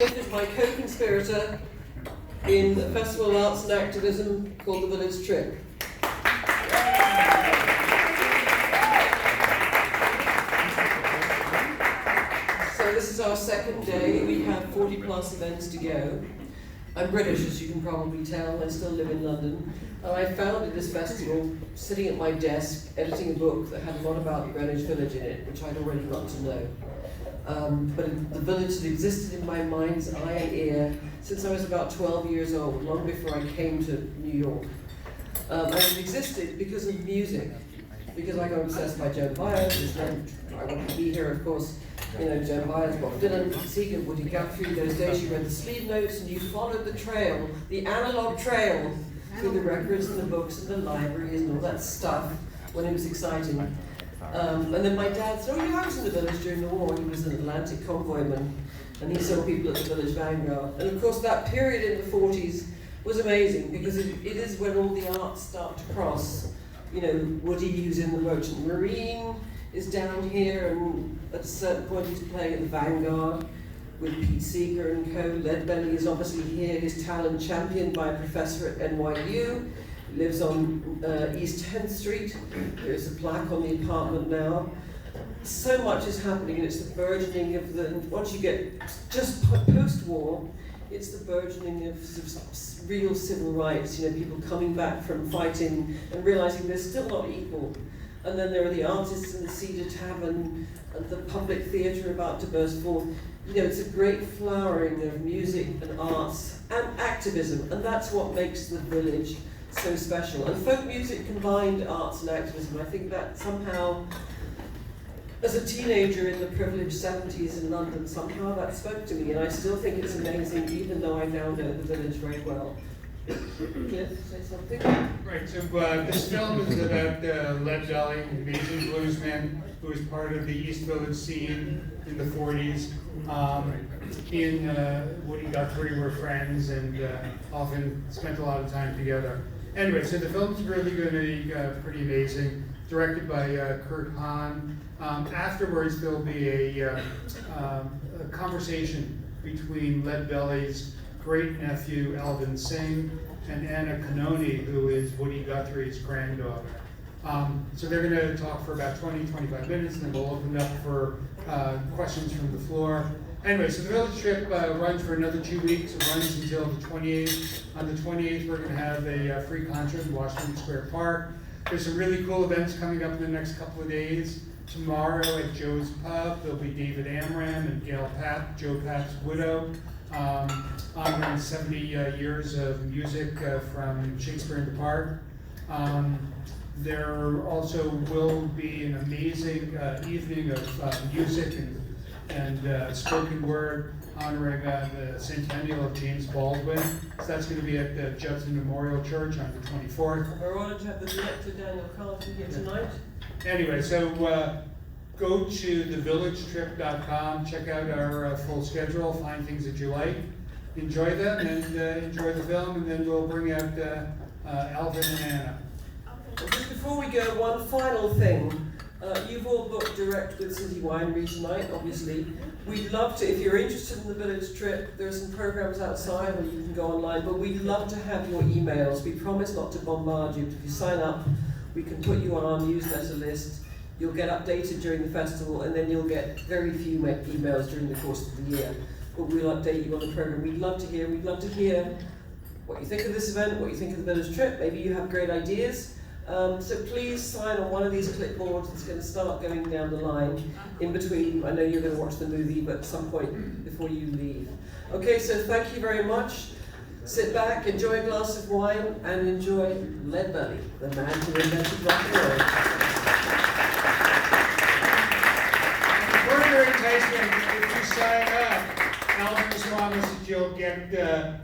Is my co-conspirator in a festival of arts and activism called the Village Trip. So this is our second day. We have 40 plus events to go. I'm British, as you can probably tell. I still live in London. And I founded this festival sitting at my desk, editing a book that had a lot about Greenwich Village in it, which I'd already got to know. But the village had existed in my mind's eye and ear since I was about 12 years old, long before I came to New York. And it existed because of music, because I got obsessed by Joan Baez, and I wanted to be here, of course. You know, Joan Baez, Bob Dylan, Seeger, Woody Guthrie. Those days you read the sleeve notes and you followed the trail, the analog trail, through the records and the books and the libraries and all that stuff when it was exciting. And then my dad said, oh yeah, I was in the village during the war. He was an Atlantic convoyman, and he saw people at the village vanguard. And of course that period in the 40s was amazing, because it is when all the arts start to cross. You know, Woody, who's in the Merchant Marine, is down here, and at a certain point he's playing at the vanguard with Pete Seeger and co. Leadbelly is obviously here, his talent championed by a professor at NYC. Lives on East 10th Street. There's a plaque on the apartment now. So much is happening, and it's the burgeoning of the, once you get just post-war, it's the burgeoning of sort of real civil rights, you know, people coming back from fighting and realizing they're still not equal. And then there are the artists in the Cedar Tavern and the public theatre about to burst forth. You know, it's a great flowering of music and arts and activism, and that's what makes the village so special. And folk music combined arts and activism. I think that somehow, as a teenager in the privileged 70s in London, somehow that spoke to me, and I still think it's amazing, even though I now know the village very well. Cliff, say something? Right, so this film is about Leadbelly, an amazing bluesman who was part of the East Village scene in the 40s. He and Woody Guthrie were friends and often spent a lot of time together. Anyway, so the film's really going to be pretty amazing, directed by Kurt Hahn. Afterwards, there'll be a conversation between Leadbelly's great-nephew, Alvin Singh, and Anna Canoni, who is Woody Guthrie's granddaughter. So they're going to talk for about 20-25 minutes, and then we'll open it up for questions from the floor. Anyway, so the village trip runs for another 2 weeks. It runs until the 28th. On the 28th, we're going to have a free concert in Washington Square Park. There's some really cool events coming up in the next couple of days. Tomorrow at Joe's Pub, there'll be David Amram and Gail Papp, Joe Papp's widow, honoring 70 years of music from Shakespeare in the Park. There also will be an amazing evening of music and spoken word honoring the centennial of James Baldwin. So that's going to be at the Judson Memorial Church on the 24th. We're honored to have the director Daniel Carlton here tonight. Anyway, so go to thevillagetrip.com, check out our full schedule, find things that you like, enjoy them, and enjoy the film, and then we'll bring out Alvin and Anna. And just before we go, one final thing. You've all booked direct with City Winery tonight, obviously. We'd love to, if you're interested in the village trip, there are some programs outside where you can go online, but we'd love to have your emails. We promise not to bombard you. If you sign up, we can put you on our newsletter list. You'll get updated during the festival, and then you'll get very few emails during the course of the year. But we'll update you on the program. We'd love to hear what you think of this event, what you think of the village trip. Maybe you have great ideas. So please sign on one of these clipboards. It's going to start going down the line in between. I know you're going to watch the movie, but at some point before you leave. Okay, so thank you very much. Sit back, enjoy a glass of wine, and enjoy Leadbelly, the man who invented rock and roll. Further enticement, if you sign up, Alvin's promise that you'll get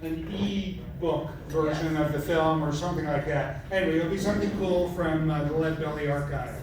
an e-book version of the film or something like that. Anyway, it'll be something cool from the Leadbelly archive.